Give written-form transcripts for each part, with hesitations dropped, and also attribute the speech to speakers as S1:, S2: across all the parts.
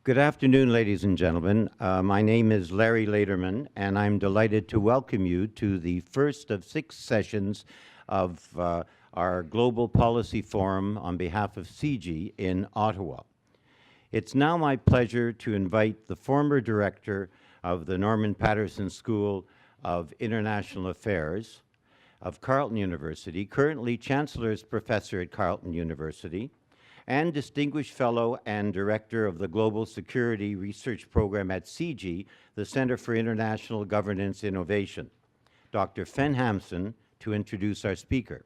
S1: Good afternoon, ladies and gentlemen. My name is Larry Lederman, and I'm delighted to welcome you to the first of 6 sessions of our Global Policy Forum on behalf of CG in Ottawa. It's now my pleasure to invite the former director of the Norman Paterson School of International Affairs of Carleton University, currently Chancellor's Professor at Carleton University, and Distinguished Fellow and Director of the Global Security Research Program at CG, the Center for International Governance Innovation, Dr. Fen Hampson, to introduce our speaker.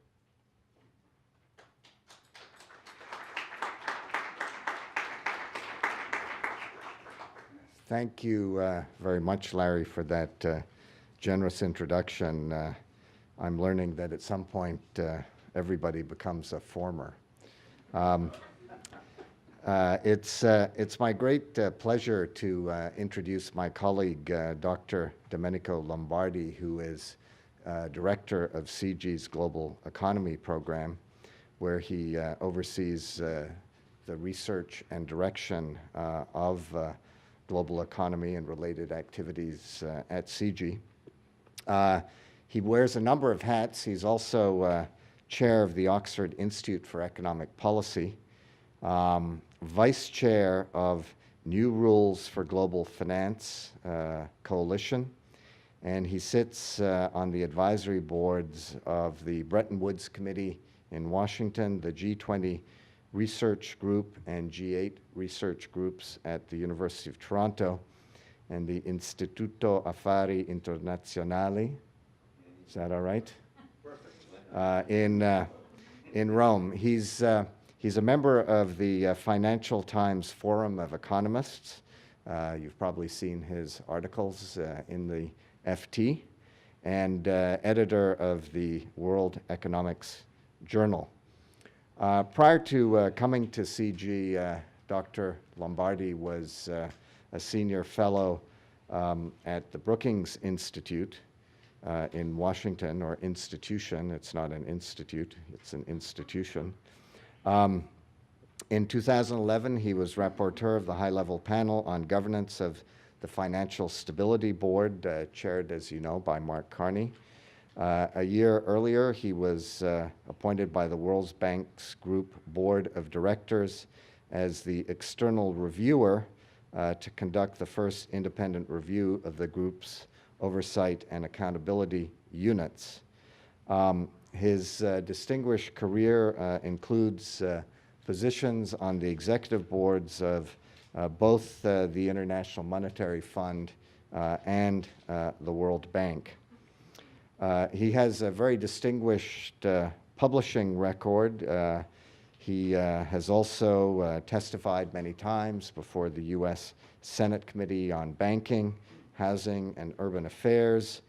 S2: Thank you very much, Larry, for that generous introduction. I'm learning that at some point everybody becomes a former. It's my great pleasure to introduce my colleague, Dr. Domenico Lombardi, who is director of CG's Global Economy Program, where he oversees the research and direction of global economy and related activities at CG. He wears a number of hats. He's also chair of the Oxford Institute for Economic Policy, vice chair of New Rules for Global Finance Coalition, and he sits on the advisory boards of the Bretton Woods Committee in Washington, the G20 Research Group and G8 Research Groups at the University of Toronto, and the Istituto Affari Internazionali, is that all right? Perfect. In Rome. He's a member of the Financial Times Forum of Economists. You've probably seen his articles in the FT, and editor of the World Economics Journal. Prior to coming to CG, Dr. Lombardi was a senior fellow at the Brookings Institute in Washington, or institution. It's not an institute, it's an institution. In 2011, he was rapporteur of the high-level panel on governance of the Financial Stability Board, chaired, as you know, by Mark Carney. A year earlier, he was appointed by the World Bank's Group Board of Directors as the external reviewer to conduct the first independent review of the group's oversight and accountability units. His distinguished career includes positions on the executive boards of both the International Monetary Fund and the World Bank. He has a very distinguished publishing record. He has also testified many times before the U.S. Senate Committee on Banking, Housing, and Urban Affairs,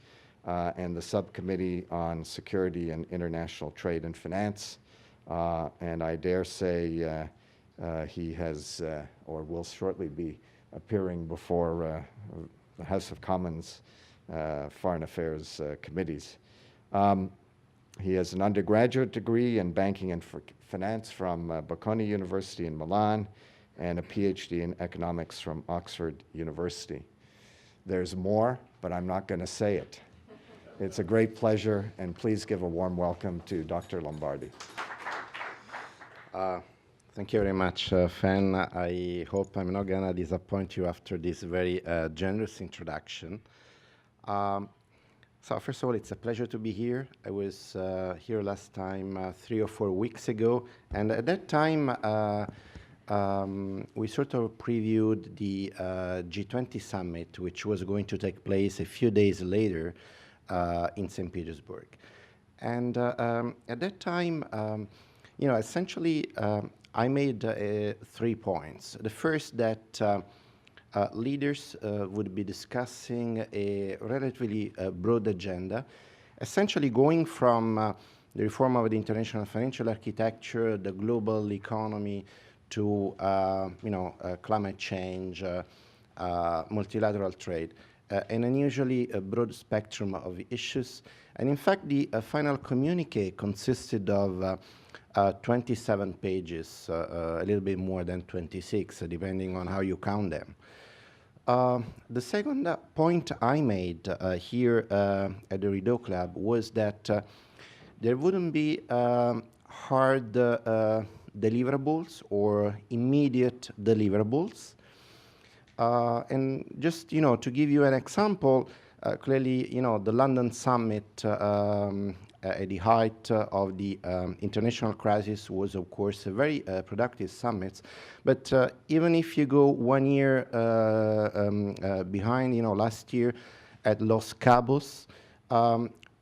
S2: and the Subcommittee on Security and International Trade and Finance. And I dare say he has, or will shortly be, appearing before the House of Commons Foreign Affairs committees. He has an undergraduate degree in banking and finance from Bocconi University in Milan, and a PhD in economics from Oxford University. There's more, but I'm not going to say it. It's a great pleasure, and please give a warm welcome to Dr. Lombardi.
S3: Thank you very much, Fen. I hope I'm not going to disappoint you after this very generous introduction. So first of all, it's a pleasure to be here. I was here last time 3 or 4 weeks ago, and at that time we sort of previewed the G20 summit, which was going to take place a few days later in St. Petersburg. And at that time, you know, essentially, I made 3 points. The first, that leaders would be discussing a relatively broad agenda, essentially going from the reform of the international financial architecture, the global economy, to climate change, multilateral trade, an unusually broad spectrum of issues. And in fact, the final communique consisted of 27 pages, a little bit more than 26, depending on how you count them. The second point I made here at the Rideau Club was that there wouldn't be hard deliverables or immediate deliverables. And just, to give you an example, clearly, the London summit at the height of the international crisis was, of course, a very productive summit. But even if you go 1 year behind, last year at Los Cabos,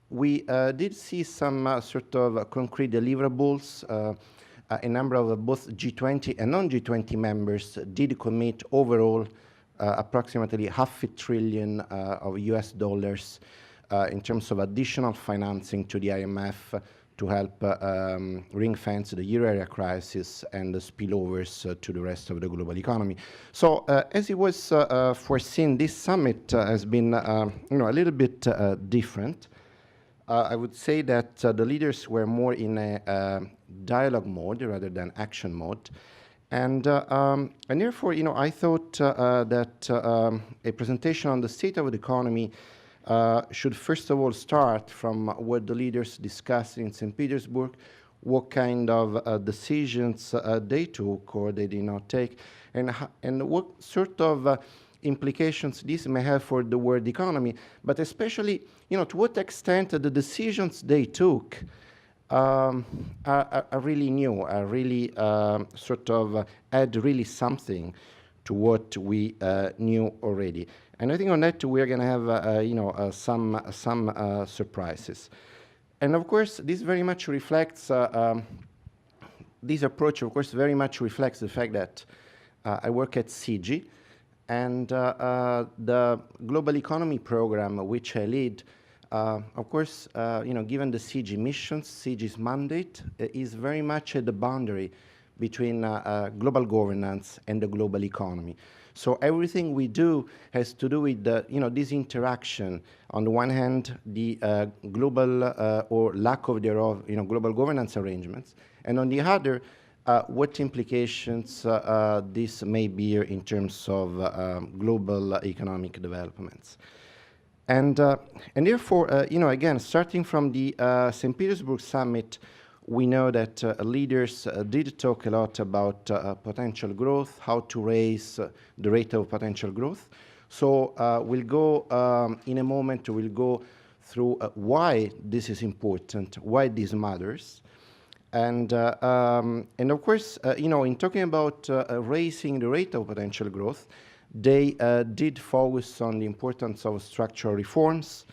S3: we did see some sort of concrete deliverables. A number of both G20 and non-G20 members did commit overall approximately $500 billion of US dollars in terms of additional financing to the IMF to help ring-fence the euro area crisis and the spillovers to the rest of the global economy. So as it was foreseen, this summit has been a little bit different. I would say that the leaders were more in a dialogue mode rather than action mode. And therefore, I thought that a presentation on the state of the economy should first of all start from what the leaders discussed in St. Petersburg, what kind of decisions they took or they did not take, and what sort of implications this may have for the world economy, but especially, to what extent the decisions they took are really new, are really sort of add really something to what we knew already. And I think on that we're going to have, some surprises. And of course, this very much reflects, this approach, of course, very much reflects the fact that I work at CG, and the global economy program, which I lead, of course, given the CG missions, CG's mandate is very much at the boundary between global governance and the global economy. So everything we do has to do with this interaction. On the one hand, the global or lack of thereof, global governance arrangements, and on the other, what implications this may bear in terms of global economic developments. And therefore, again, starting from the St. Petersburg summit, we know that leaders did talk a lot about potential growth, how to raise the rate of potential growth. So we'll go, in a moment, we'll go through why this is important, why this matters. And of course, in talking about raising the rate of potential growth, they did focus on the importance of structural reforms,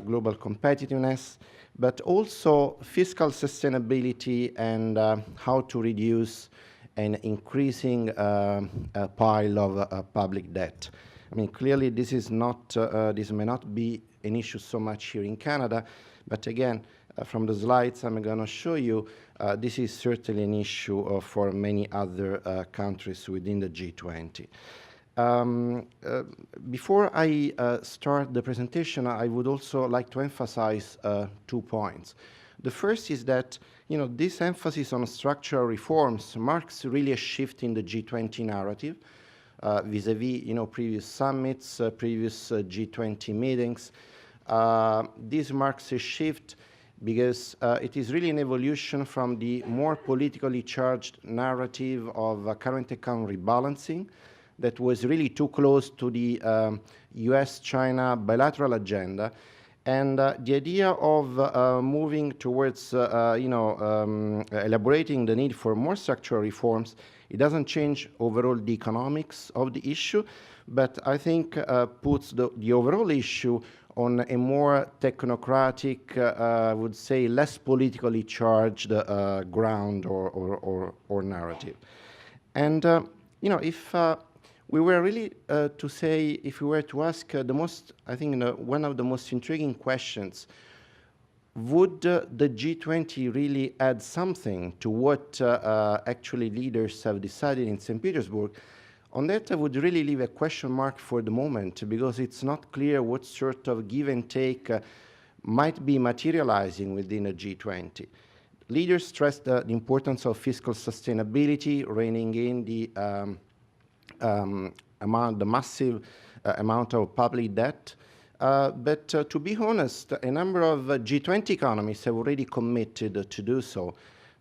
S3: global competitiveness, but also fiscal sustainability and how to reduce an increasing pile of public debt. I mean, clearly this is not, this may not be an issue so much here in Canada, but again, from the slides I'm going to show you, this is certainly an issue for many other countries within the G20. Before I start the presentation, I would also like to emphasize 2 points. The first is that, this emphasis on structural reforms marks really a shift in the G20 narrative vis-a-vis, previous summits, previous G20 meetings. This marks a shift because it is really an evolution from the more politically charged narrative of current account rebalancing that was really too close to the US-China bilateral agenda, and the idea of moving towards, elaborating the need for more structural reforms. It doesn't change overall the economics of the issue, but I think puts the overall issue on a more technocratic, I would say less politically charged ground or narrative. And, if we were really to say, if we were to ask the most, I think one of the most intriguing questions, would the G20 really add something to what actually leaders have decided in St. Petersburg? On that, I would really leave a question mark for the moment, because it's not clear what sort of give and take might be materializing within a G20. Leaders stressed the importance of fiscal sustainability, reining in the massive amount of public debt. But to be honest, a number of G20 economies have already committed to do so.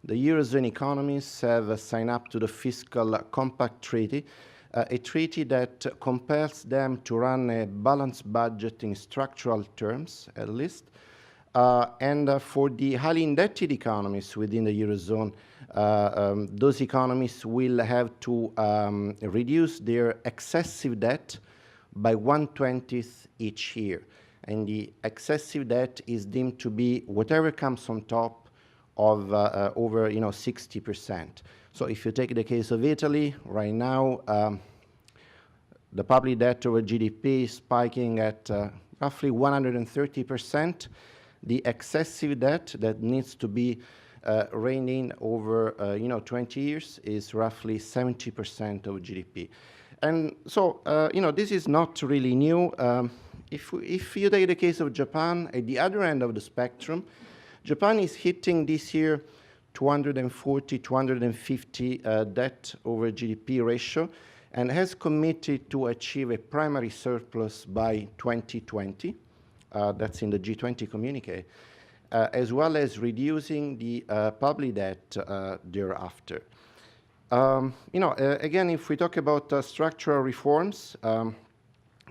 S3: The Eurozone economies have signed up to the Fiscal Compact Treaty, a treaty that compels them to run a balanced budget in structural terms, at least. And for the highly indebted economies within the Eurozone, those economies will have to reduce their excessive debt by 1/20 each year. And the excessive debt is deemed to be whatever comes on top of over 60%. So if you take the case of Italy, right now, the public debt over GDP is spiking at roughly 130%. The excessive debt that needs to be reined in over 20 years is roughly 70% of GDP. And so, this is not really new. If you take the case of Japan, at the other end of the spectrum, Japan is hitting this year 240, 250 debt over GDP ratio, and has committed to achieve a primary surplus by 2020. That's in the G20 communique, as well as reducing the public debt thereafter. Again, if we talk about structural reforms,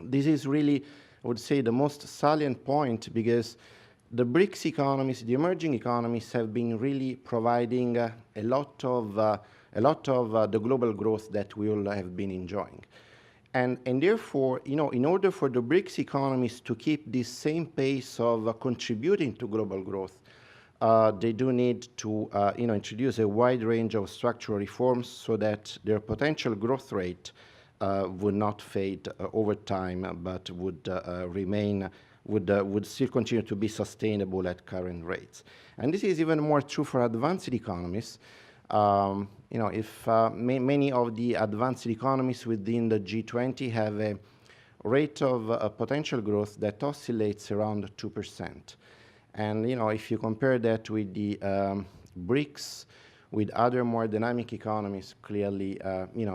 S3: this is really, I would say, the most salient point, because the BRICS economies, the emerging economies, have been really providing a lot of the global growth that we all have been enjoying. And therefore, in order for the BRICS economies to keep this same pace of contributing to global growth, they do need to introduce a wide range of structural reforms so that their potential growth rate would not fade over time, but would would still continue to be sustainable at current rates. And this is even more true for advanced economies. If many of the advanced economies within the G20 have a rate of potential growth that oscillates around 2%. And if you compare that with the BRICS, with other more dynamic economies, clearly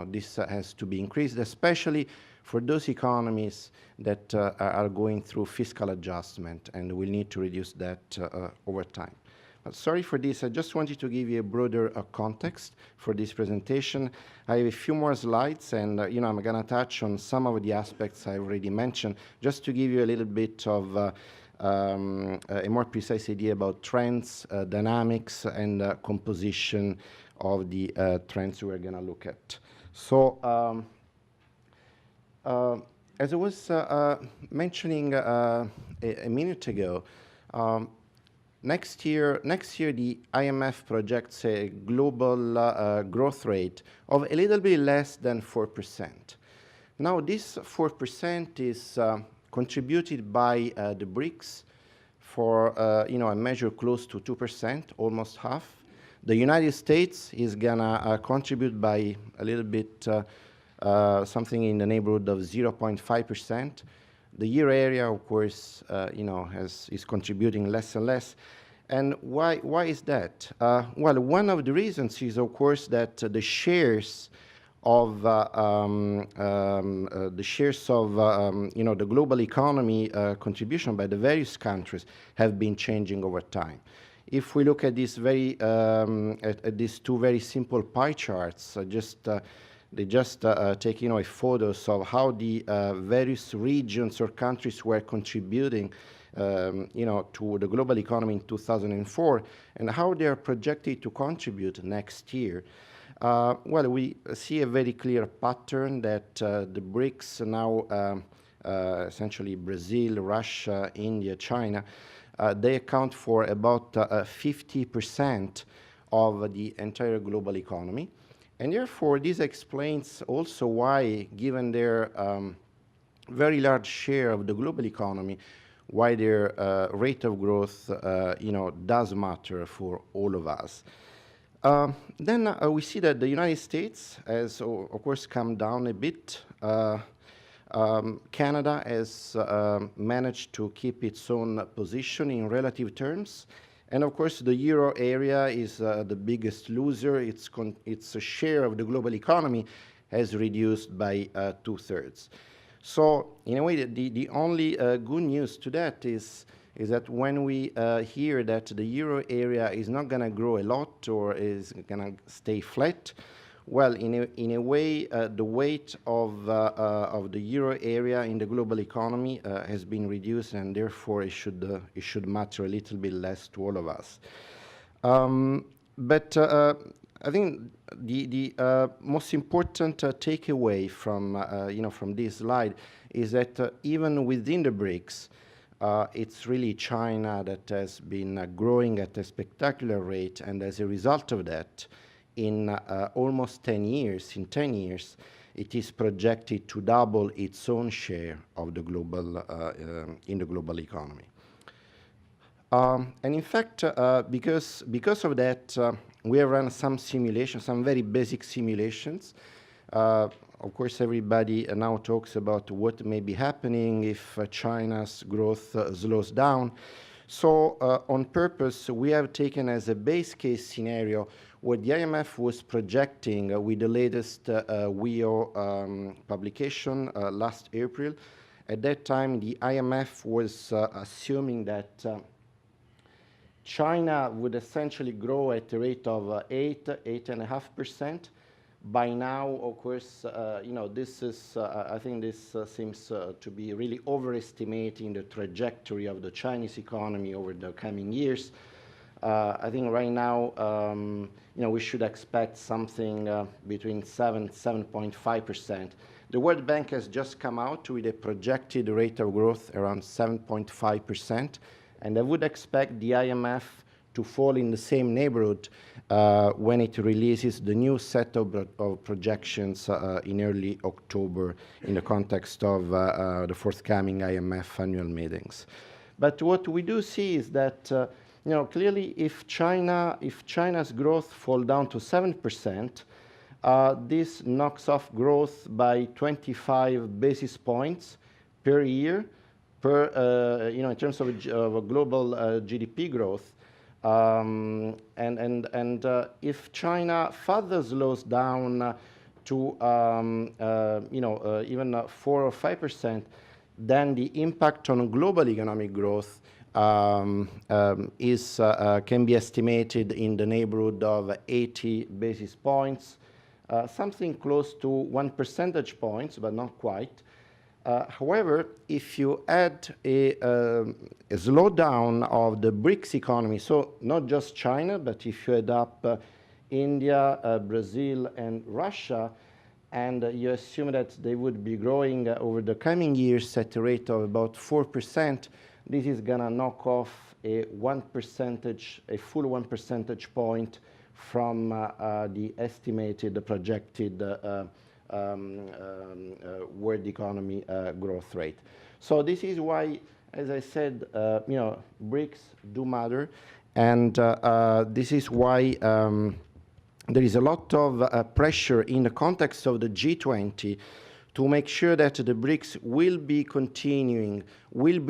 S3: this has to be increased, especially for those economies that are going through fiscal adjustment, and will need to reduce that over time. Sorry for this, I just wanted to give you a broader context for this presentation. I have a few more slides, and I'm going to touch on some of the aspects I already mentioned, just to give you a little bit of a more precise idea about trends, dynamics, and composition of the trends we're going to look at. So, as I was mentioning a minute ago, next year, the IMF projects a global growth rate of a little bit less than 4%. Now, this 4% is contributed by the BRICS for a measure close to 2%, almost half. The United States is gonna contribute by a little bit, something in the neighborhood of 0.5%. The euro area, of course, is contributing less and less. And why is that? Well, one of the reasons is, of course, that the shares of the global economy contribution by the various countries have been changing over time. If we look at this at these two very simple pie charts, they just take photos of how the various regions or countries were contributing to the global economy in 2004, and how they are projected to contribute next year. Well, we see a very clear pattern that the BRICS now, essentially Brazil, Russia, India, China, they account for about 50% of the entire global economy. And therefore, this explains also why, given their very large share of the global economy, why their rate of growth, does matter for all of us. Then we see that the United States has, of course, come down a bit. Canada has managed to keep its own position in relative terms, And of course, the euro area is the biggest loser. Its share of the global economy has reduced by 2/3. So in a way, the only good news to that is that when we hear that the euro area is not going to grow a lot or is going to stay flat, well, in a way, the weight of the euro area in the global economy has been reduced, and therefore it should matter a little bit less to all of us. But I think the most important takeaway from this slide is that even within the BRICS, it's really China that has been growing at a spectacular rate, and as a result of that, in almost 10 years, it is projected to double its own share of the global, in the global economy. And in fact, because of that, we have run some simulations, some very basic simulations. Of course, everybody now talks about what may be happening if China's growth slows down. So on purpose, we have taken as a base case scenario what the IMF was projecting with the latest WEO publication last April. At that time, the IMF was assuming that China would essentially grow at a rate of 8.5%. By now, of course, this is, I think this seems to be really overestimating the trajectory of the Chinese economy over the coming years. I think right now, we should expect something between 7.5%. The World Bank has just come out with a projected rate of growth around 7.5%, and I would expect the IMF to fall in the same neighborhood when it releases the new set of projections in early October in the context of the forthcoming IMF annual meetings. But what we do see is that clearly if China's growth fall down to 7%, this knocks off growth by 25 basis points per year, in terms of global GDP growth. If China further slows down to even 4 or 5%, then the impact on global economic growth can be estimated in the neighborhood of 80 basis points, something close to 1 percentage point, but not quite. However, if you add a slowdown of the BRICS economy, so not just China, but if you add up India, Brazil, and Russia, and you assume that they would be growing over the coming years at a rate of about 4%, this is going to knock off a full 1 percentage point from the estimated, the projected world economy growth rate. So this is why, as I said, BRICS do matter, and this is why there is a lot of pressure in the context of the G20 to make sure that the BRICS will be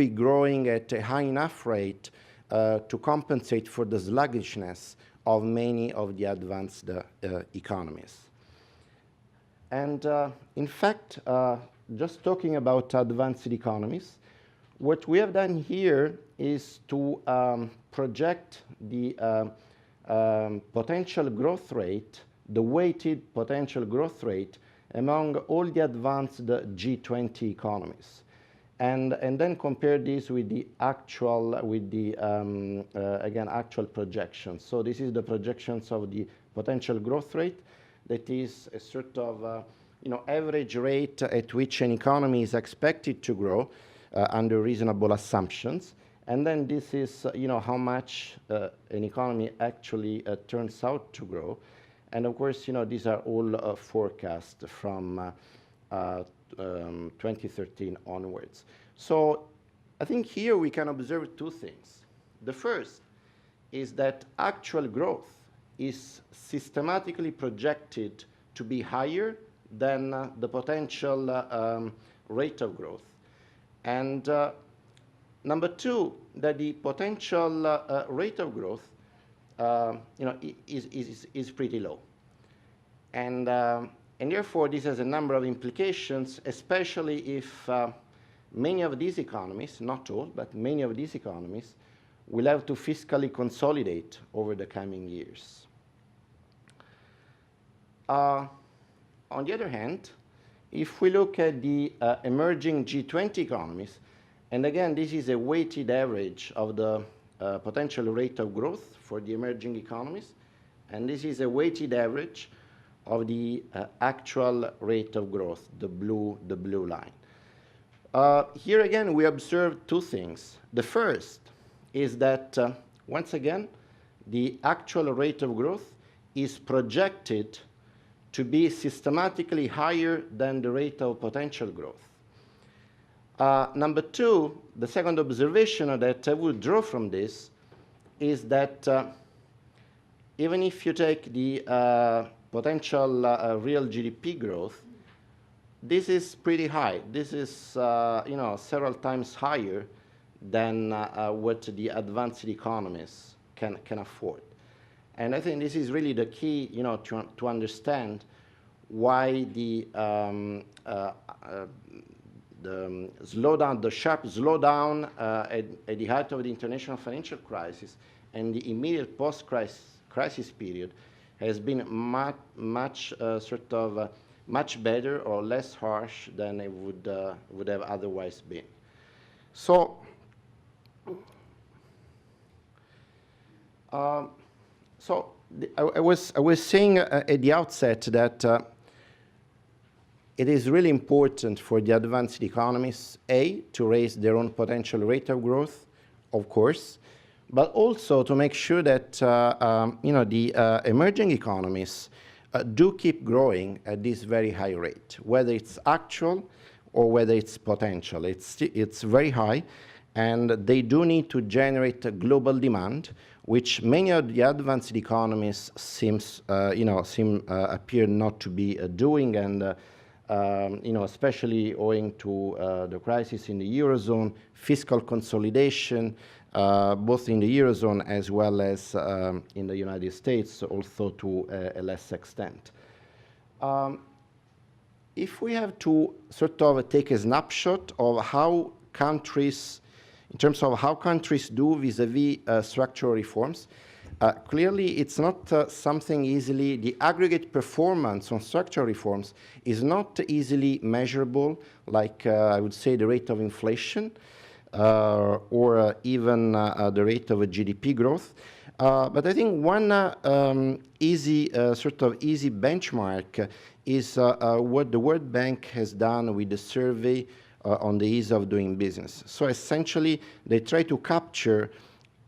S3: growing at a high enough rate to compensate for the sluggishness of many of the advanced economies. And in fact, just talking about advanced economies, what we have done here is to project the potential growth rate, the weighted potential growth rate among all the advanced G20 economies, and then compare this with the actual, actual projections. So this is the projections of the potential growth rate. That is a sort of average rate at which an economy is expected to grow under reasonable assumptions. And then this is how much an economy actually turns out to grow. And of course, these are all forecasts from 2013 onwards. So I think here we can observe two things. The first is that actual growth is systematically projected to be higher than the potential rate of growth. And Number two, that the potential rate of growth is pretty low. And therefore, this has a number of implications, especially if many of these economies, not all, but many of these economies, will have to fiscally consolidate over the coming years. On the other hand, if we look at the emerging G20 economies, and again, this is a weighted average of the potential rate of growth for the emerging economies, and this is a weighted average of the actual rate of growth, the blue line. Here again, we observe two things. The first is that, once again, the actual rate of growth is projected to be systematically higher than the rate of potential growth. Number two, the second observation that I would draw from this is that even if you take the potential real GDP growth, this is pretty high. This is several times higher than what the advanced economies can afford. And I think this is really the key, to understand why the slowdown, the sharp slowdown at the height of the international financial crisis and the immediate post-crisis period has been much better or less harsh than it would have otherwise been. So, I was saying at the outset that it is really important for the advanced economies, A, to raise their own potential rate of growth, of course, but also to make sure that the emerging economies do keep growing at this very high rate, whether it's actual or whether it's potential. It's very high, and they do need to generate a global demand, which many of the advanced economies appear not to be doing, and especially owing to the crisis in the Eurozone, fiscal consolidation, both in the Eurozone as well as in the United States, also to a less extent. If we have to sort of take a snapshot of how countries, in terms of how countries do vis-a-vis structural reforms, clearly it's not something easily, the aggregate performance on structural reforms is not easily measurable, like I would say the rate of inflation, or even the rate of GDP growth. But I think one easy benchmark is what the World Bank has done with the survey on the ease of doing business. So essentially, they try to capture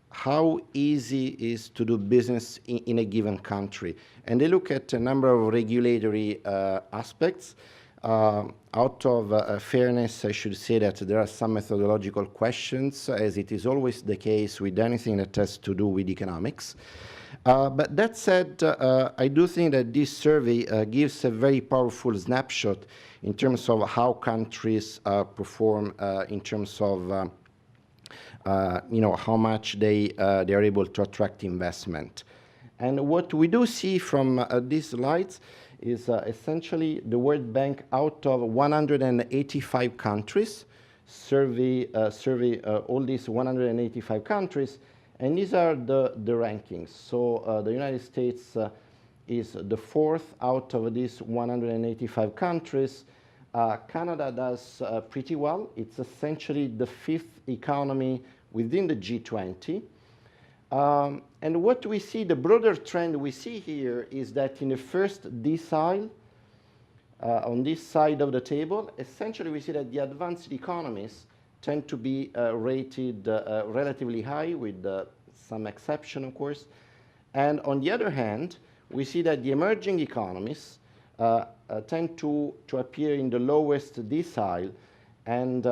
S3: how easy it is to do business in a given country. And they look at a number of regulatory aspects. Out of fairness, I should say that there are some methodological questions, as it is always the case with anything that has to do with economics. But that said, I do think that this survey gives a very powerful snapshot in terms of how countries perform in terms of how much they are able to attract investment. And what we do see from these slides is essentially the World Bank, out of 185 countries, survey all these 185 countries, and these are the rankings. So the United States is the fourth out of these 185 countries. Canada does pretty well. It's essentially the fifth economy within the G20. And what we see, the broader trend we see here is that in the first decile, on this side of the table, essentially we see that the advanced economies tend to be rated relatively high, with some exception, of course. And on the other hand, we see that the emerging economies tend to appear in the lowest decile, and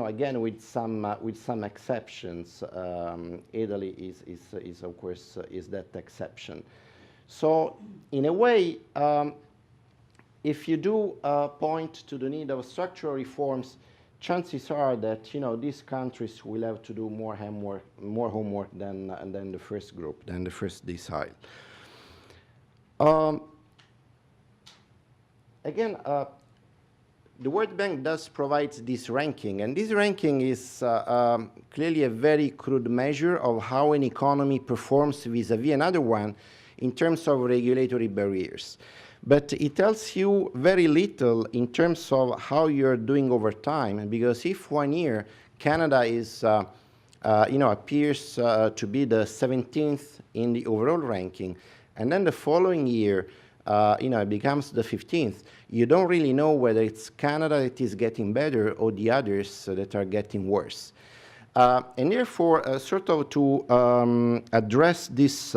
S3: again with some exceptions. Italy is of course that exception. So in a way, if you do point to the need of structural reforms chances are that these countries will have to do more homework than the first group, than the first decile. Again, the World Bank does provide this ranking, and this ranking is clearly a very crude measure of how an economy performs vis-a-vis another one in terms of regulatory barriers. But it tells you very little in terms of how you're doing over time, because if one year Canada is, appears to be the 17th in the overall ranking, and then the following year, it becomes the 15th, you don't really know whether it's Canada that is getting better or the others that are getting worse. And therefore, sort of to address this,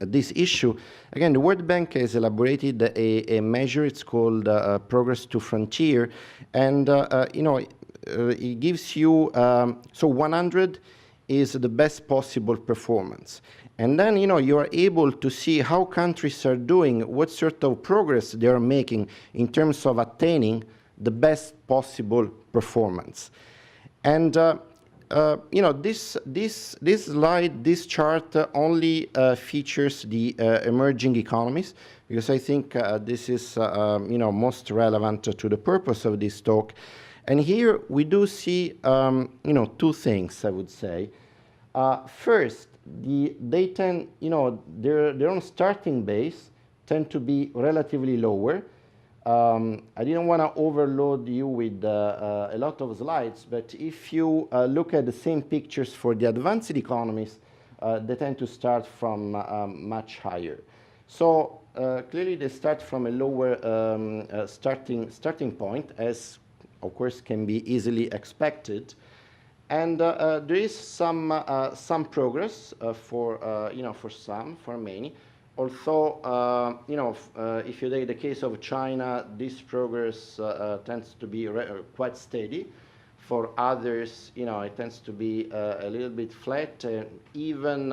S3: this issue, again, the World Bank has elaborated a measure. It's called Progress to Frontier, and it gives you so 100 is the best possible performance, and then you are able to see how countries are doing, what sort of progress they are making in terms of attaining the best possible performance, and this slide, this chart only features the emerging economies, because I think this is most relevant to the purpose of this talk. And here we do see two things, I would say. First, they tend, their own starting base tend to be relatively lower. I didn't want to overload you with a lot of slides, but if you look at the same pictures for the advanced economies, they tend to start from much higher. So clearly they start from a lower starting point, as of course can be easily expected. And there is some progress for many. Although, if you take the case of China, this progress tends to be quite steady. For others, it tends to be a little bit flat. Even,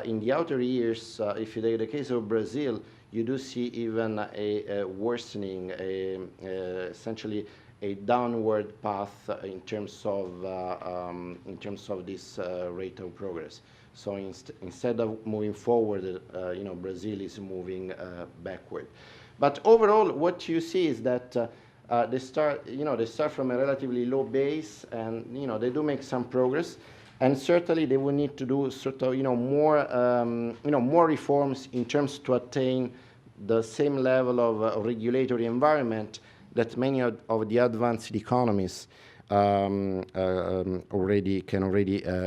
S3: in the outer years, if you take the case of Brazil, you do see even a worsening, essentially a downward path in terms of this rate of progress. So instead of moving forward, Brazil is moving backward. But overall, what you see is that they start from a relatively low base, and they do make some progress, and certainly they will need to do sort of more reforms in terms to attain the same level of regulatory environment that many of the advanced economies can already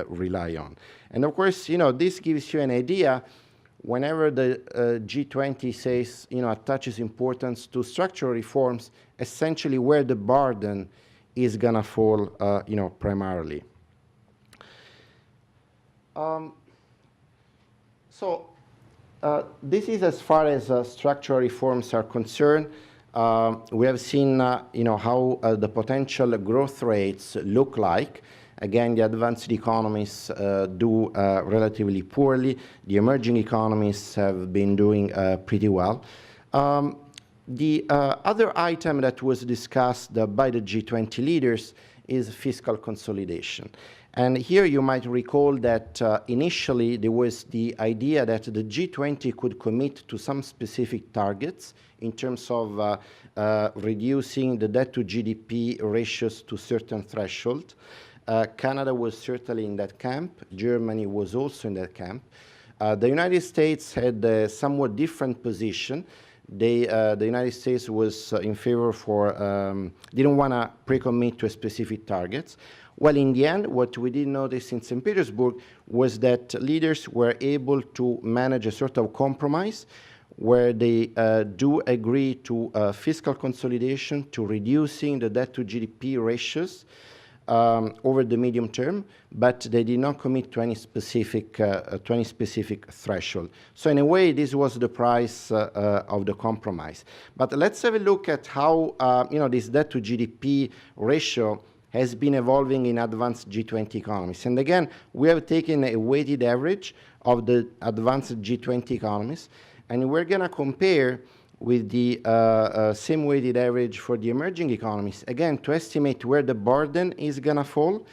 S3: rely on. And of course, this gives you an idea whenever the G20 says, attaches importance to structural reforms, essentially where the burden is gonna fall, primarily. This is as far as structural reforms are concerned. We have seen, how the potential growth rates look like. Again, the advanced economies do relatively poorly. The emerging economies have been doing pretty well. The other item that was discussed by the G20 leaders is fiscal consolidation. And here you might recall that initially there was the idea that the G20 could commit to some specific targets in terms of reducing the debt to GDP ratios to certain threshold. Canada was certainly in that camp. Germany was also in that camp. The United States had a somewhat different position. The United States was in favor for, didn't want to pre-commit to a specific targets. Well, in the end, what we did notice in St. Petersburg was that leaders were able to manage a sort of compromise where they do agree to fiscal consolidation, to reducing the debt to GDP ratios over the medium term, but they did not commit to any specific threshold. So in a way, this was the price of the compromise. But let's have a look at how this debt to GDP ratio has been evolving in advanced G20 economies. And again, we have taken a weighted average of the advanced G20 economies, and we're going to compare with the same weighted average for the emerging economies, again, to estimate where the burden is going to fall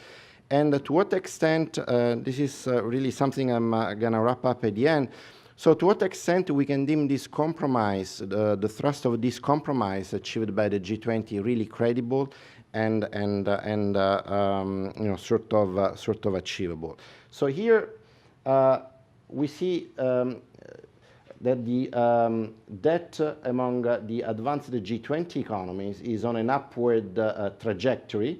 S3: and to what extent, this is really something I'm going to wrap up at the end, so to what extent we can deem this compromise, the thrust of this compromise achieved by the G20 really credible and you know, sort of achievable. So here we see that the debt among the advanced G20 economies is on an upward trajectory,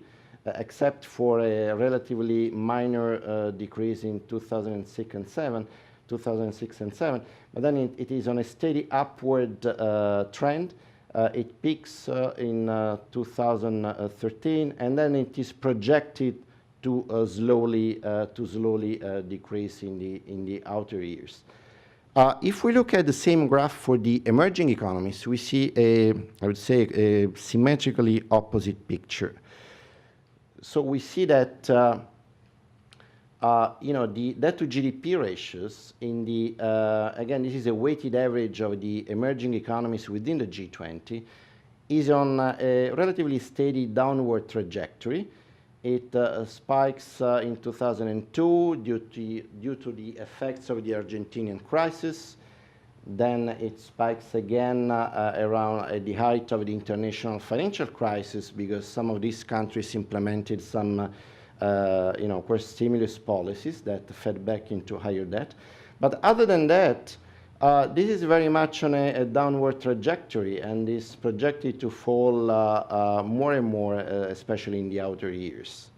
S3: except for a relatively minor decrease in 2006 and 2007, but then it is on a steady upward trend. It peaks in 2013, and then it is projected to slowly decrease in the outer years. If we look at the same graph for the emerging economies, we see I would say, a symmetrically opposite picture. So we see that you know, the debt to GDP ratios in the, again, this is a weighted average of the emerging economies within the G20, is on a relatively steady downward trajectory. It spikes in 2002 due to the effects of the Argentinian crisis. Then it spikes again around at the height of the international financial crisis, because some of these countries implemented some you know, of course, stimulus policies that fed back into higher debt. But other than that, this is very much on a downward trajectory and is projected to fall more and more, especially in the outer years.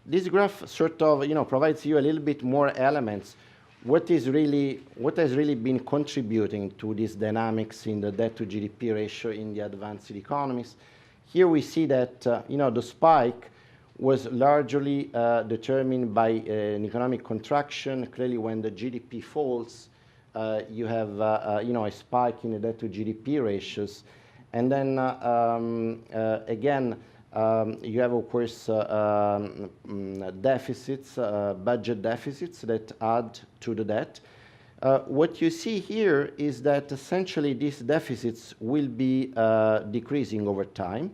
S3: This graph sort of, you know, provides you a little bit more elements. What has really been contributing to these dynamics in the debt to GDP ratio in the advanced economies? Here we see that you know, the spike was largely determined by an economic contraction. Clearly, when the GDP falls, you have you know, a spike in the debt to GDP ratios, and then again, you have, of course, deficits, budget deficits that add to the debt. What you see here is that essentially these deficits will be decreasing over time,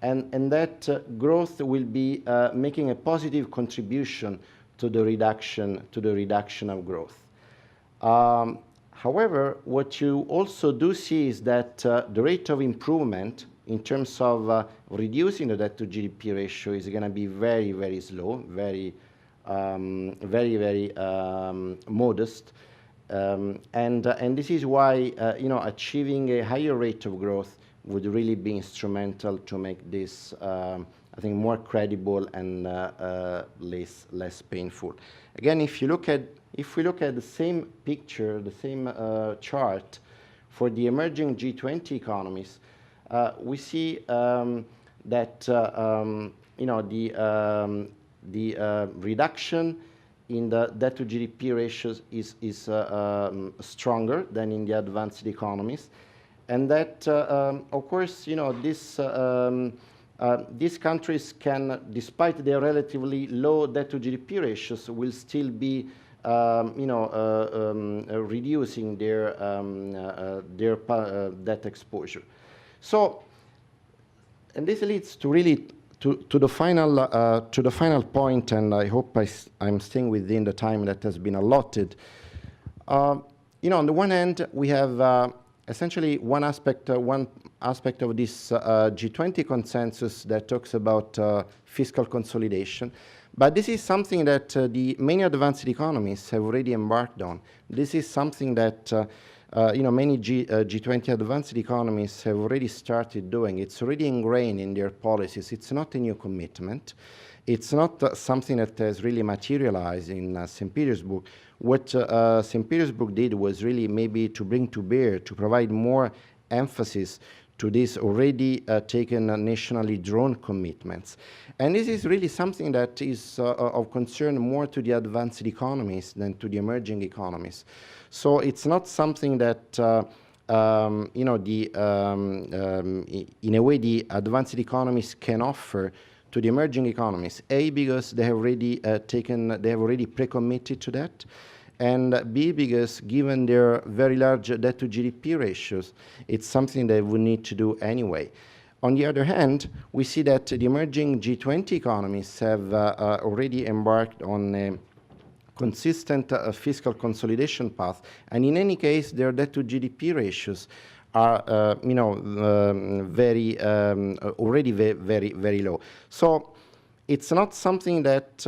S3: and that growth will be making a positive contribution to the reduction of growth. However, what you also do see is that the rate of improvement in terms of reducing the debt to GDP ratio is going to be very, very slow, very modest. And this is why you know, achieving a higher rate of growth would really be instrumental to make this, I think, more credible and less painful. Again, if we look at the same picture, the same chart for the emerging G20 economies, we see that you know, the reduction in the debt to GDP ratios is stronger than in the advanced economies, and that of course, you know, these countries can, despite their relatively low debt to GDP ratios, will still be you know, reducing their debt exposure. So, and this leads to really to the final point, and I hope I'm staying within the time that has been allotted. You know, on the one hand, we have essentially one aspect of this G20 consensus that talks about fiscal consolidation, but this is something that the many advanced economies have already embarked on. This is something that you know, many G20 advanced economies have already started doing. It's already ingrained in their policies. It's not a new commitment. It's not something that has really materialized in St. Petersburg. What St. Petersburg did was really maybe to bring to bear, to provide more emphasis to these already taken nationally drawn commitments. And this is really something that is of concern more to the advanced economies than to the emerging economies. So it's not something that, you know, in a way, the advanced economies can offer to the emerging economies. A, because they have already pre-committed to that, and B, because given their very large debt to GDP ratios, it's something they would need to do anyway. On the other hand, we see that the emerging G20 economies have already embarked on a consistent fiscal consolidation path, and in any case, their debt to GDP ratios are, already very low. So it's not something that,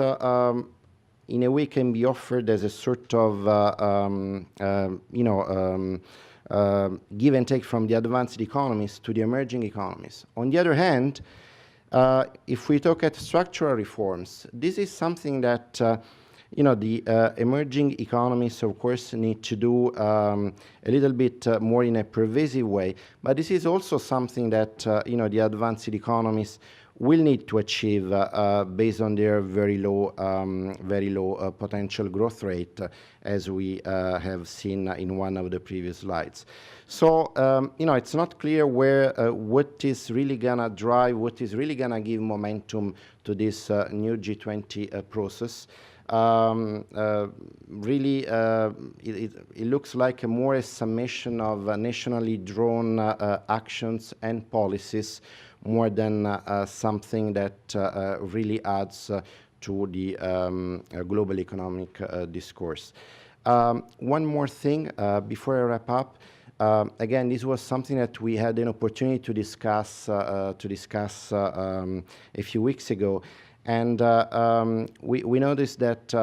S3: in a way, can be offered as a sort of, give and take from the advanced economies to the emerging economies. On the other hand, if we look at structural reforms, this is something that the emerging economies, of course, need to do a little bit more in a pervasive way. But this is also something that the advanced economies will need to achieve based on their very low potential growth rate, as we have seen in one of the previous slides. So it's not clear where what is really gonna drive, what is really gonna give momentum to this new G20 process. Really, it looks like more a summation of nationally drawn actions and policies, more than something that really adds to the global economic discourse. One more thing before I wrap up. Again, this was something that we had an opportunity to discuss a few weeks ago, and we noticed that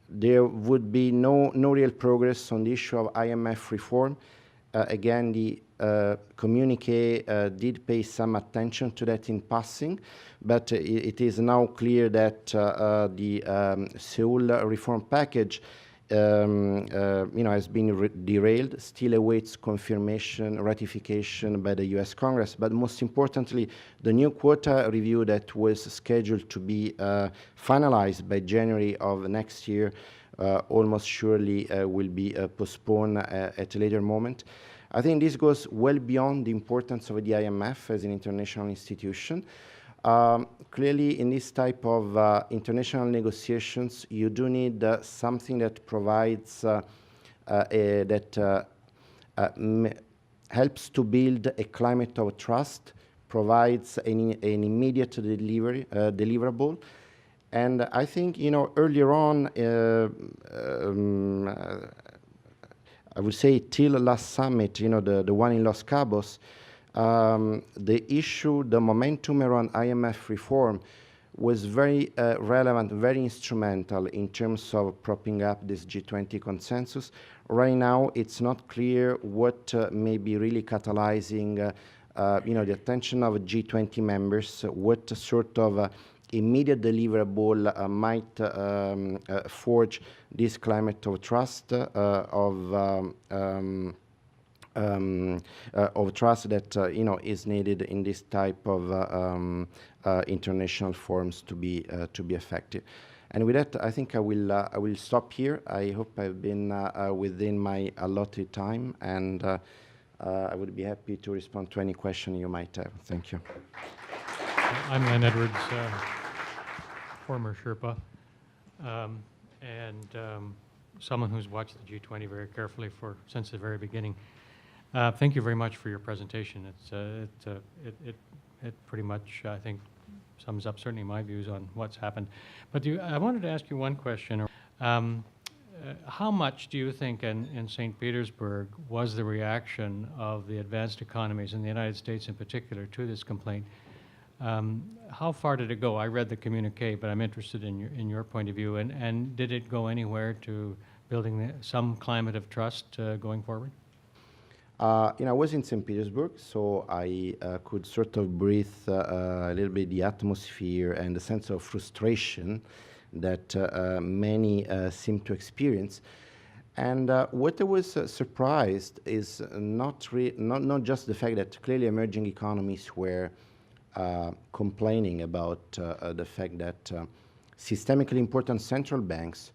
S3: there would be no real progress on the issue of IMF reform. Again, the communique did pay some attention to that in passing, but it is now clear that the Seoul reform package has been derailed, still awaits confirmation, ratification by the US Congress, but most importantly, the new quota review that was scheduled to be finalized by January of next year almost surely will be postponed at a later moment. I think this goes well beyond the importance of the IMF as an international institution. Clearly, in this type of international negotiations, you do need something that provides, helps to build a climate of trust, provides an immediate deliverable. And I think, earlier on, I would say till last summit, the one in Los Cabos, the issue, the momentum around IMF reform was very relevant, very instrumental in terms of propping up this G20 consensus. Right now, it's not clear what may be really catalyzing, the attention of G20 members, what sort of immediate deliverable might forge this climate of trust, of trust that is needed in this type of international forums to be effective. And with that, I think I will stop here. I hope I've been within my allotted time, and I would be happy to respond to any question you might have. Thank you.
S4: I'm Len Edwards, former Sherpa, and someone who's watched the G20 very carefully since the very beginning. Thank you very much for your presentation. It pretty much, I think, sums up certainly my views on what's happened. But I wanted to ask you one question. How much do you think in St. Petersburg was the reaction of the advanced economies in the United States in particular to this complaint? How far did it go? I read the communique, but I'm interested in your point of view. And did it go anywhere to building some climate of trust going forward?
S3: I was in St. Petersburg, so I could sort of breathe a little bit the atmosphere and the sense of frustration that many seem to experience. And what I was surprised is not just the fact that clearly emerging economies were complaining about the fact that systemically important central banks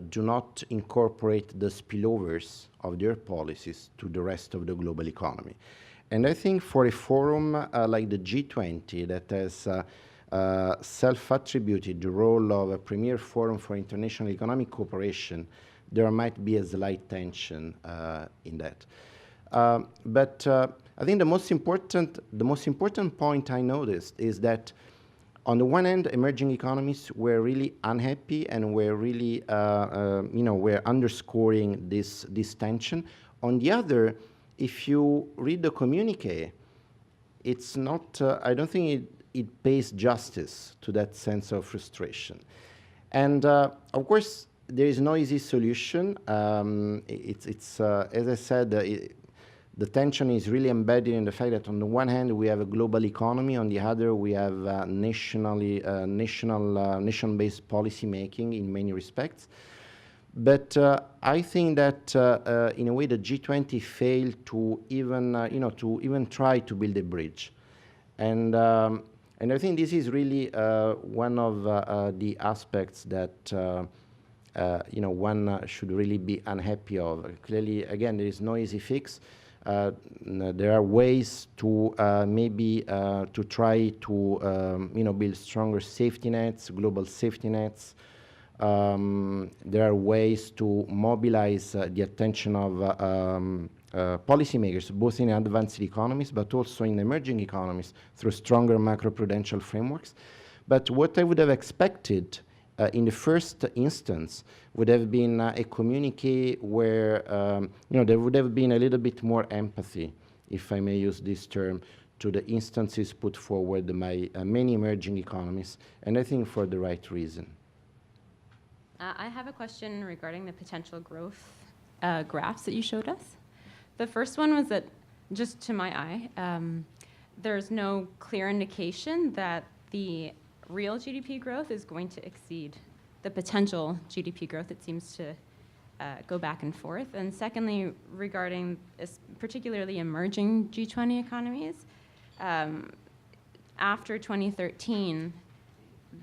S3: do not incorporate the spillovers of their policies to the rest of the global economy. And I think for a forum like the G20 that has self-attributed the role of a premier forum for international economic cooperation, there might be a slight tension in that. But I think the most important point I noticed is that on the one hand, emerging economies were really unhappy and were really, were underscoring this tension. On the other, if you read the communique, it's not, I don't think it pays justice to that sense of frustration. And of course, there is no easy solution. As I said, the tension is really embedded in the fact that on the one hand, we have a global economy, on the other, we have nation-based policy making in many respects. But I think that in a way, the G20 failed to even try to build a bridge. And I think this is really one of the aspects that one should really be unhappy of. Clearly, again, there is no easy fix. There are ways to maybe to try to build stronger safety nets, global safety nets. There are ways to mobilize the attention of policymakers, both in advanced economies but also in emerging economies through stronger macroprudential frameworks. But what I would have expected in the first instance would have been a communique where there would have been a little bit more empathy, if I may use this term, to the instances put forward by many emerging economies, and I think for the right reason.
S5: I have a question regarding the potential growth graphs that you showed us. The first one was that, just to my eye, there's no clear indication that the real GDP growth is going to exceed the potential GDP growth. It seems to go back and forth. And secondly, regarding particularly emerging G20 economies, after 2013,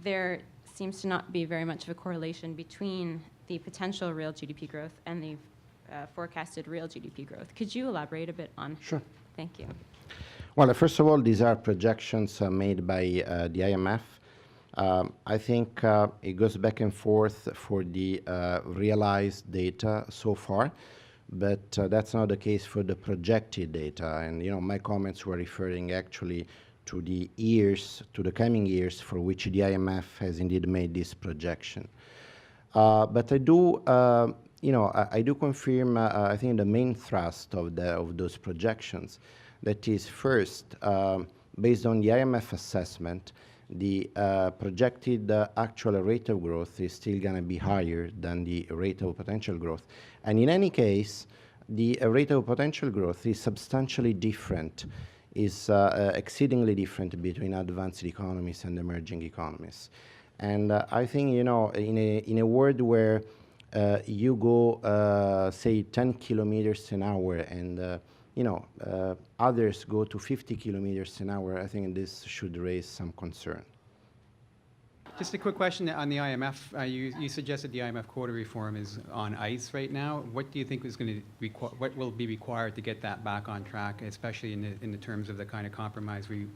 S5: there seems to not be very much of a correlation between the potential real GDP growth and the forecasted real GDP growth. Could you elaborate a bit on?
S3: Sure.
S5: Thank you.
S3: Well, first of all, these are projections made by the IMF. I think it goes back and forth for the realized data so far, but that's not the case for the projected data. And my comments were referring actually to the years, to the coming years for which the IMF has indeed made this projection. But I do, I do confirm, I think the main thrust of those projections, that is first, based on the IMF assessment, the projected actual rate of growth is still going to be higher than the rate of potential growth. And in any case, the rate of potential growth is substantially different, is exceedingly different between advanced economies and emerging economies. And I think, in a world where you go, say, 10 kilometers an hour and others go to 50 kilometers an hour, I think this should raise some concern.
S6: Just a quick question on the IMF. You suggested the IMF quota reform is on ice right now. What do you think is going to what will be required to get that back on track, especially in the terms of the kind of compromise we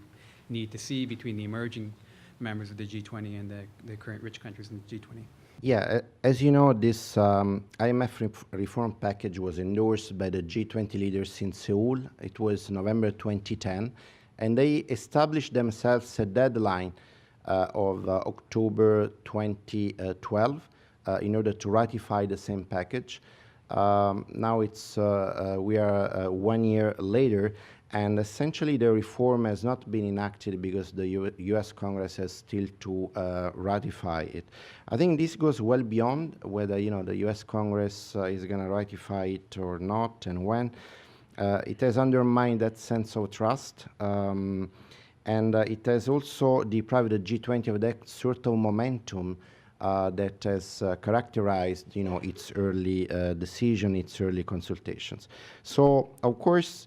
S6: need to see between the emerging members of the G20 and the current rich countries in the G20? Yeah,
S3: as you know, this IMF reform package was endorsed by the G20 leaders in Seoul. It was November 2010, and they established themselves a deadline of October 2012 in order to ratify the same package. Now it's we are 1 year later, and essentially the reform has not been enacted because the US Congress has still to ratify it. I think this goes well beyond whether the US Congress is going to ratify it or not and when. It has undermined that sense of trust. And it has also deprived the G20 of that sort of momentum that has characterized, its early decision, its early consultations. So, of course,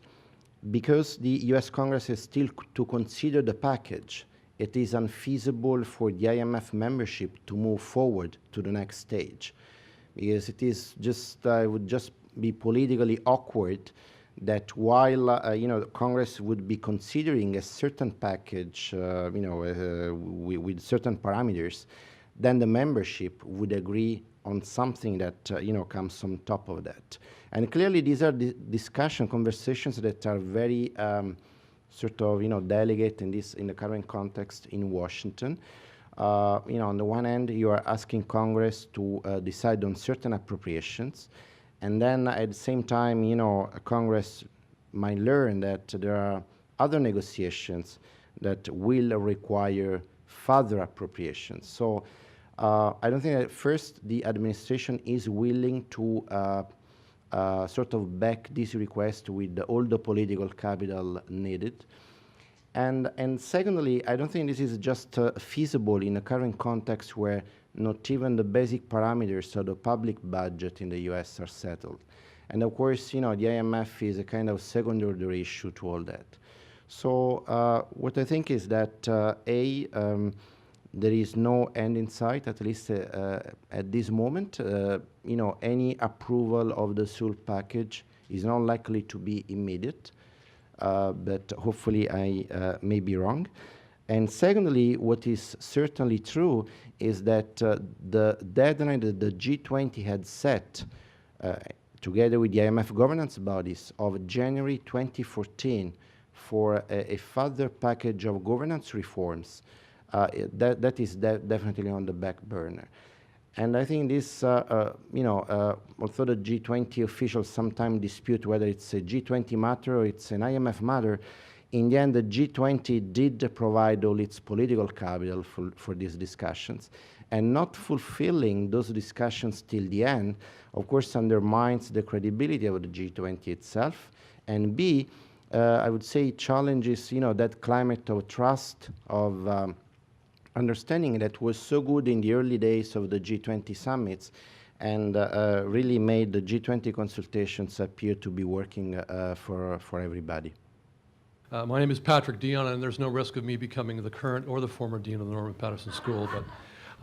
S3: because the US Congress is still to consider the package, it is unfeasible for the IMF membership to move forward to the next stage. Because it is just, it would just be politically awkward that while Congress would be considering a certain package, with certain parameters, then the membership would agree on something that comes on top of that. And clearly, these are conversations that are very delicate in the current context in Washington. On the one hand, you are asking Congress to decide on certain appropriations, and then at the same time, Congress might learn that there are other negotiations that will require further appropriations. So I don't think that first the administration is willing to back this request with all the political capital needed. And secondly, I don't think this is just feasible in the current context where not even the basic parameters of the public budget in the US are settled. And of course, the IMF is a kind of second-order issue to all that. So what I think is that, there is no end in sight, at least at this moment. Any approval of the Seoul package is not likely to be immediate, but hopefully I may be wrong. And secondly, what is certainly true is that the deadline that the G20 had set, together with the IMF governance bodies, of January 2014 for a further package of governance reforms, that is definitely on the back burner. And I think this, although the G20 officials sometimes dispute whether it's a G20 matter or it's an IMF matter, in the end, the G20 did provide all its political capital for these discussions. And not fulfilling those discussions till the end, of course, undermines the credibility of the G20 itself. And B, I would say challenges, that climate of trust, of understanding that was so good in the early days of the G20 summits, and really made the G20 consultations appear to be working for everybody.
S7: My name is Patrick Dion, and there's no risk of me becoming the current or the former dean of the Norman Paterson School, but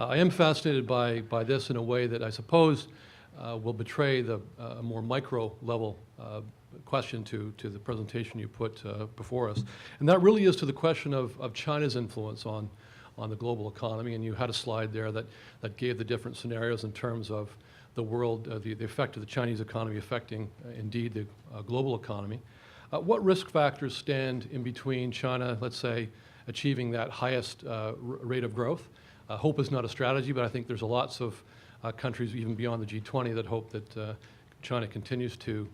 S7: I am fascinated by this in a way that I suppose will betray the more micro-level question to the presentation you put before us. And that really is to the question of China's influence on the global economy, and you had a slide there that gave the different scenarios in terms of the world, the effect of the Chinese economy affecting, indeed, the global economy. What risk factors stand in between China, let's say, achieving that highest rate of growth? Hope is not a strategy, but I think there's lots of countries, even beyond the G20, that hope that China continues to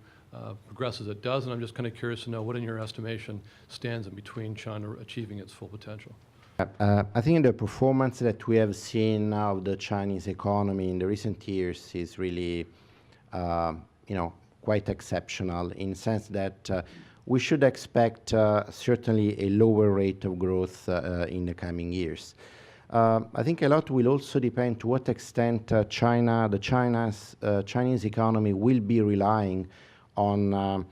S7: progress as it does, and I'm just kind of curious to know what, in your estimation, stands in between China achieving its full potential.
S3: I think the performance that we have seen now of the Chinese economy in the recent years is really, quite exceptional, in the sense that we should expect certainly a lower rate of growth in the coming years. I think a lot will also depend to what extent the Chinese economy will be relying on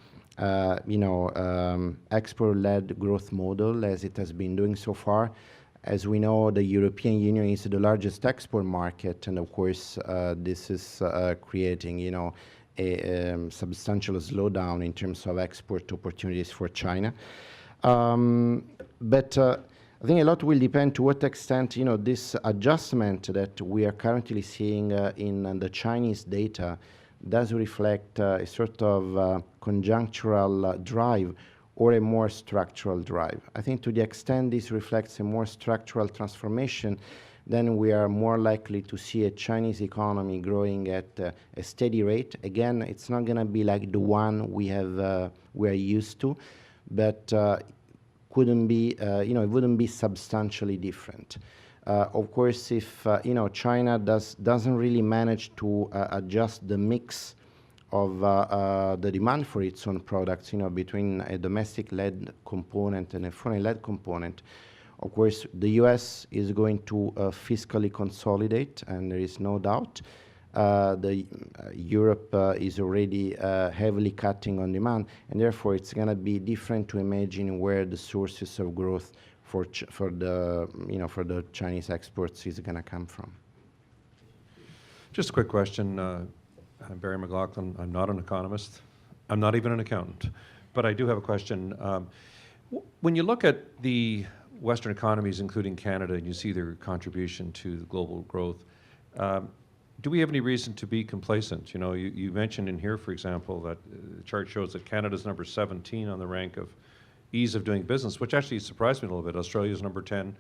S3: export-led growth model, as it has been doing so far. As we know, the European Union is the largest export market, and of course, this is creating, a substantial slowdown in terms of export opportunities for China. But I think a lot will depend to what extent, this adjustment that we are currently seeing in the Chinese data does reflect a sort of conjunctural drive or a more structural drive. I think to the extent this reflects a more structural transformation, then we are more likely to see a Chinese economy growing at a steady rate. Again, it's not going to be like the one we are used to, but couldn't be, it wouldn't be substantially different. Of course, if China doesn't really manage to adjust the mix of the demand for its own products, between a domestic-led component and a foreign-led component, of course, the U.S. is going to fiscally consolidate, and there is no doubt. Europe is already heavily cutting on demand, and therefore it's going to be different to imagine where the sources of growth for the Chinese exports is going to come from.
S8: Just a quick question. I'm Barry McLaughlin. I'm not an economist. I'm not even an accountant, but I do have a question. When you look at the Western economies, including Canada, and you see their contribution to the global growth, do we have any reason to be complacent? You know, you mentioned in here, for example, that the chart shows that Canada's number 17 on the rank of ease of doing business, which actually surprised me a little bit. Australia's number 10.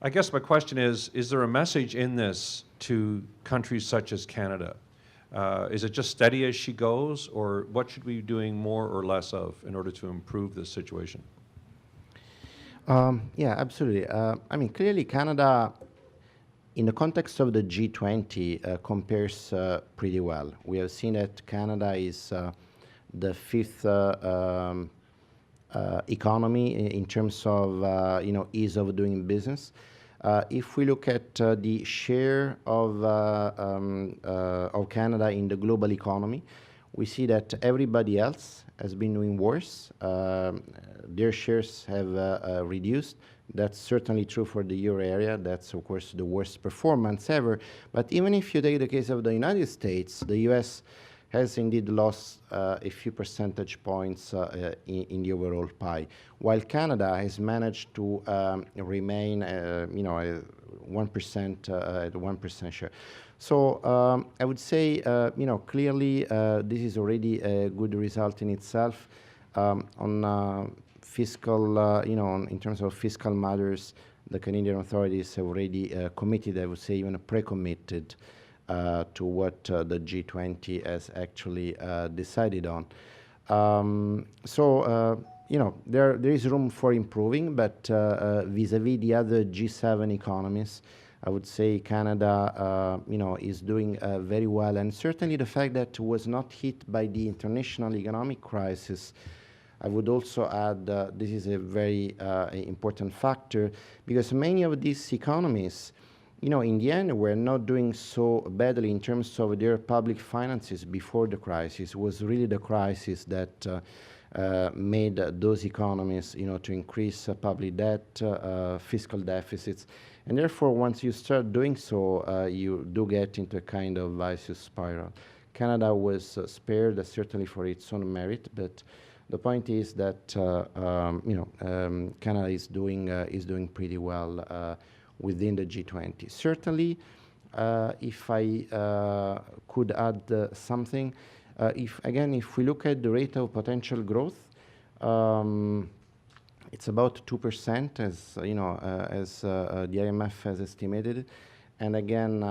S8: I guess my question is there a message in this to countries such as Canada? Is it just steady as she goes, or what should we be doing more or less of in order to improve this situation?
S3: Yeah, absolutely. I mean, clearly Canada, in the context of the G20, compares pretty well. We have seen that Canada is the fifth economy in terms of ease of doing business. If we look at the share of Canada in the global economy, we see that everybody else has been doing worse. Their shares have reduced. That's certainly true for the euro area. That's, of course, the worst performance ever. But even if you take the case of the United States, the US has indeed lost a few percentage points in the overall pie, while Canada has managed to remain, 1% at 1% share. So I would say, clearly this is already a good result in itself. On fiscal, in terms of fiscal matters, the Canadian authorities have already committed, I would say even pre-committed, to what the G20 has actually decided on. There is room for improving, but vis-a-vis the other G7 economies, I would say Canada, is doing very well. And certainly the fact that it was not hit by the international economic crisis, I would also add this is a very important factor, because many of these economies, in the end, we're not doing so badly in terms of their public finances before the crisis. It was really the crisis that made those economies, to increase public debt, fiscal deficits. And therefore, once you start doing so, you do get into a kind of vicious spiral. Canada was spared, certainly for its own merit, but the point is that, Canada is doing pretty well within the G20. Certainly, if I could add something, if we look at the rate of potential growth, it's about 2%, as the IMF has estimated. And again,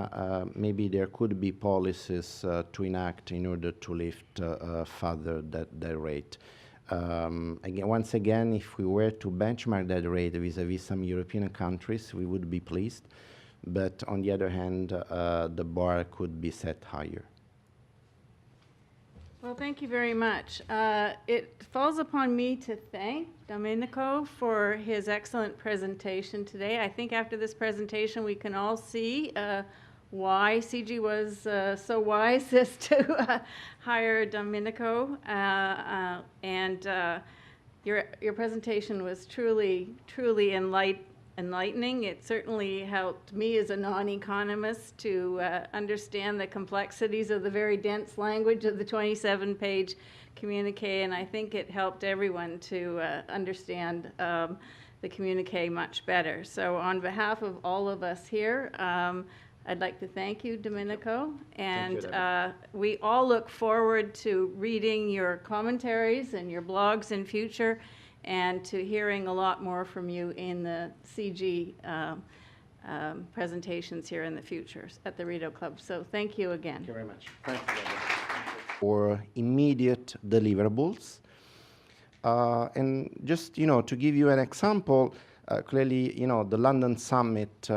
S3: maybe there could be policies to enact in order to lift further that rate. Once again, if we were to benchmark that rate vis-a-vis some European countries, we would be pleased. But on the other hand, the bar could be set higher.
S9: Well, thank you very much. It falls upon me to thank Domenico for his excellent presentation today. I think after this presentation, we can all see why CG was so wise as to hire Domenico. Your presentation was truly enlightening. It certainly helped me as a non-economist to understand the complexities of the very dense language of the 27-page communique, and I think it helped everyone to understand the communique much better. So on behalf of all of us here, I'd like to thank you, Domenico, and we all look forward to reading your commentaries and your blogs in future, and to hearing a lot more from you in the CG presentations here in the future at the Rideau Club. So thank you again.
S3: Thank you very much. Thank you. For immediate deliverables. And just, to give you an example, clearly, the London summit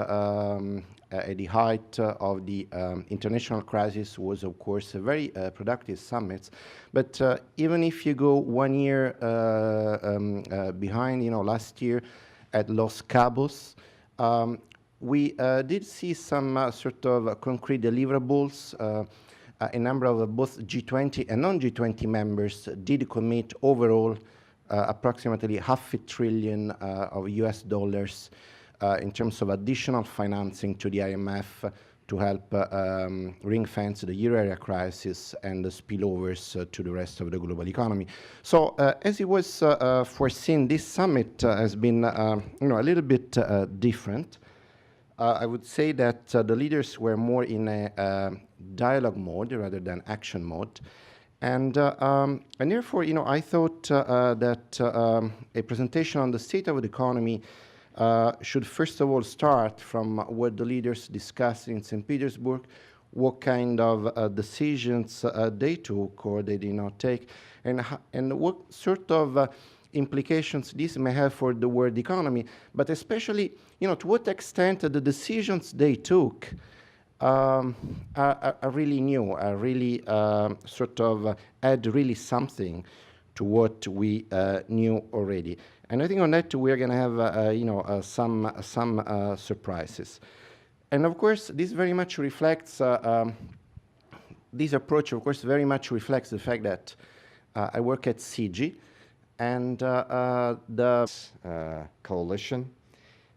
S3: at the height of the international crisis was, of course, a very productive summit. But even if you go 1 year behind, last year at Los Cabos, we did see some sort of concrete deliverables. A number of both G20 and non-G20 members did commit overall approximately $500 billion of US dollars in terms of additional financing to the IMF to help ring fence the euro area crisis and the spillovers to the rest of the global economy. So as it was foreseen, this summit has been a little bit different. I would say that the leaders were more in a dialogue mode rather than action mode. And therefore, I thought that a presentation on the state of the economy should first of all start from what the leaders discussed in St. Petersburg, what kind of decisions they took or they did not take, and what sort of implications this may have for the world economy, but especially, to what extent the decisions they took are really new, are really sort of add really something to what we knew already. And I think on that we're going to have, some surprises. And of course, this very much reflects, this approach, of course, very much reflects the fact that I work at CG, and the
S2: coalition,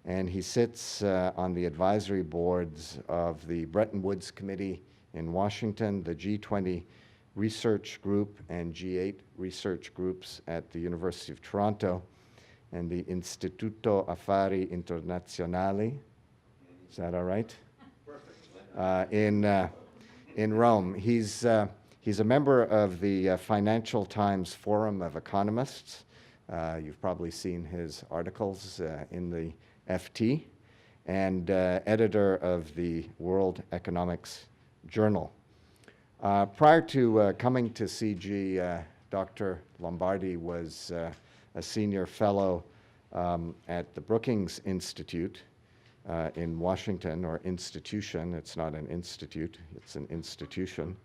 S2: and he sits on the advisory boards of the Bretton Woods Committee in Washington, the G20 Research Group and G8 research groups at the University of Toronto, and the Istituto Affari Internazionali, is that all right? Perfect. In Rome. He's a member of the Financial Times Forum of Economists. You've probably seen his articles in the FT, and editor of the World Economics Journal. Prior to coming to CG, Dr. Lombardi was a senior fellow at the Brookings Institute in Washington, or institution. It's not an institute, it's an institution.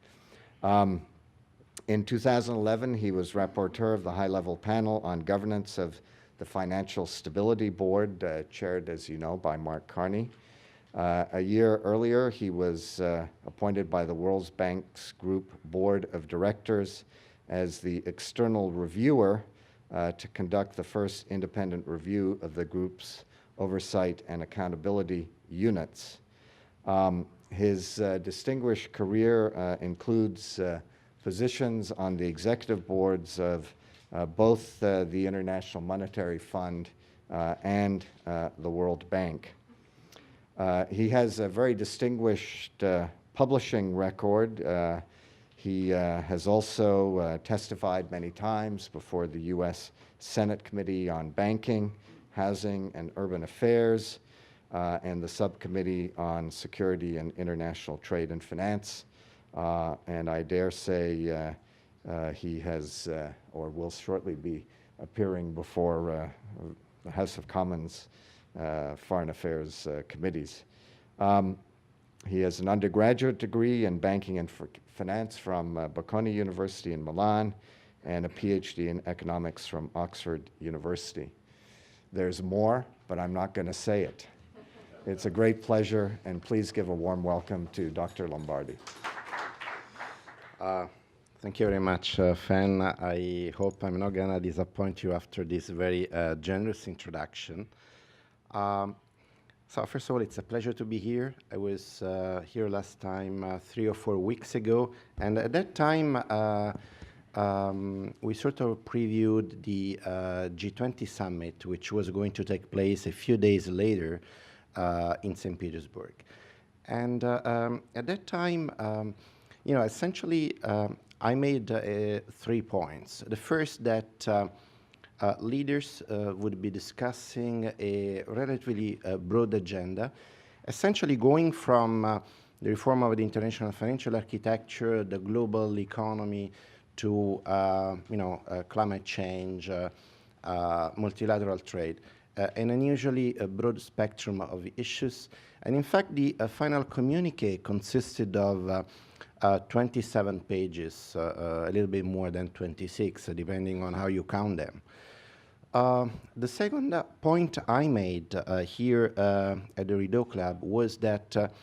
S2: In 2011, he was rapporteur of the high-level panel on governance of the Financial Stability Board, chaired, as you know, by Mark Carney. A year earlier, he was appointed by the World Bank's Group Board of Directors as the external reviewer to conduct the first independent review of the group's oversight and accountability units. His distinguished career includes positions on the executive boards of both the International Monetary Fund and the World Bank. He has a very distinguished publishing record. He has also testified many times before the U.S. Senate Committee on Banking, Housing, and Urban Affairs, and the Subcommittee on Security and International Trade and Finance. And I dare say he has, or will shortly be, appearing before the House of Commons Foreign Affairs committees. He has an undergraduate degree in banking and finance from Bocconi University in Milan, and a PhD in economics from Oxford University. There's more, but I'm not going to say it. It's a great pleasure, and please give a warm welcome to Dr. Lombardi.
S3: Thank you very much, Fan. I hope I'm not going to disappoint you after this very generous introduction. So first of all, it's a pleasure to be here. I was here last time 3 or 4 weeks ago, and at that time we sort of previewed the G20 summit, which was going to take place a few days later in St. Petersburg. And at that time, essentially I made 3 points. The first, that leaders would be discussing a relatively broad agenda, essentially going from the reform of the international financial architecture, the global economy, to climate change, multilateral trade, an unusually broad spectrum of issues. And in fact, the final communique consisted of 27 pages, a little bit more than 26, depending on how you count them. The second point I made here at the Rideau Club was that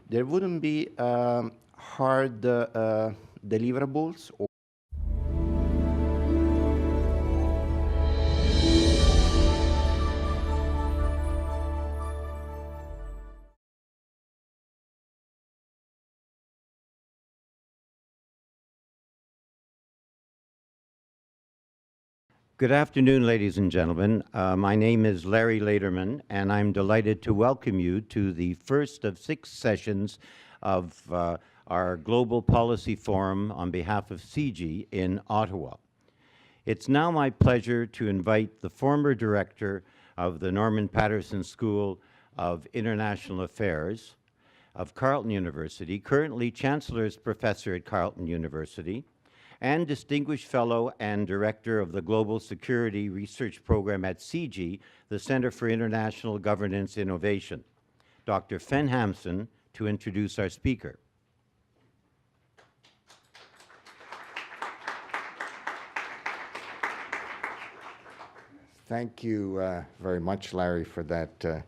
S3: there wouldn't be hard deliverables
S1: Good afternoon, ladies and gentlemen. My name is Larry Laderman, and I'm delighted to welcome you to the first of 6 sessions of our Global Policy Forum on behalf of CG in Ottawa. It's now my pleasure to invite the former director of the Norman Paterson School of International Affairs of Carleton University, currently Chancellor's Professor at Carleton University, and Distinguished Fellow and Director of the Global Security Research Program at CG, the Center for International Governance Innovation, Dr. Fen Hampson, to introduce our speaker.
S2: Thank you very much, Larry, for that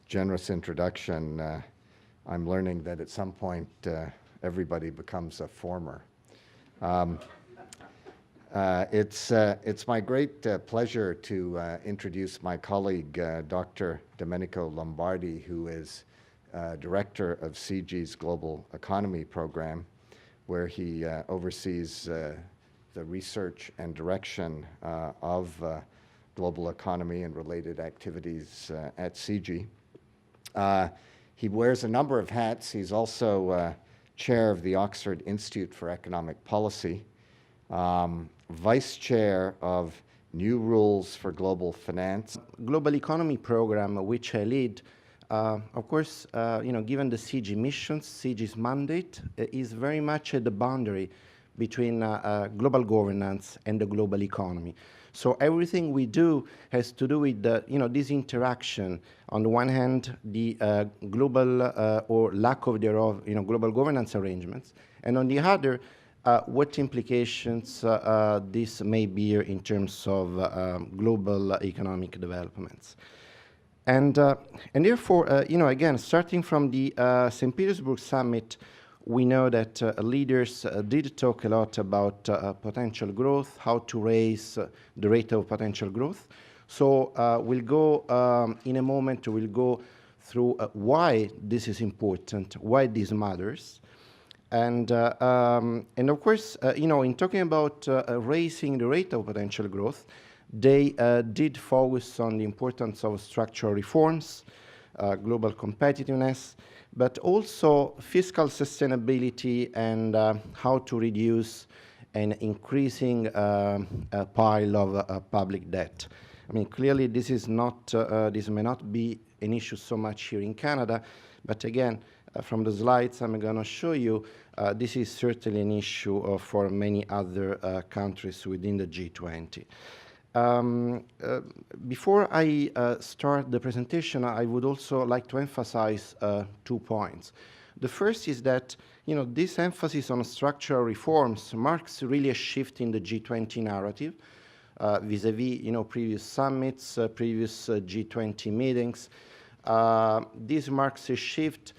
S2: generous introduction. I'm learning that at some point everybody becomes a former. It's my great pleasure to introduce my colleague, Dr. Domenico Lombardi, who is Director of CG's Global Economy Program, where he oversees the research and direction of global economy and related activities at CG. He wears a number of hats. He's also chair of the Oxford Institute for Economic Policy, vice chair of New Rules for Global Finance.
S3: Global Economy Program, which I lead, of course, given the CG missions, CG's mandate is very much at the boundary between global governance and the global economy. So everything we do has to do with this interaction. On the one hand, the global or lack of thereof, global governance arrangements, and on the other, what implications this may bear in terms of global economic developments. And therefore, again, starting from the St. Petersburg summit, we know that leaders did talk a lot about potential growth, how to raise the rate of potential growth. So we'll go, in a moment, we'll go through why this is important, why this matters. And of course, in talking about raising the rate of potential growth, they did focus on the importance of structural reforms, global competitiveness, but also fiscal sustainability and how to reduce an increasing pile of public debt. I mean, clearly this is not, this may not be an issue so much here in Canada, but again, from the slides I'm going to show you, this is certainly an issue for many other countries within the G20. Before I start the presentation, I would also like to emphasize 2 points. The first is that this emphasis on structural reforms marks really a shift in the G20 narrative vis-a-vis previous summits, previous G20 meetings. This marks a shift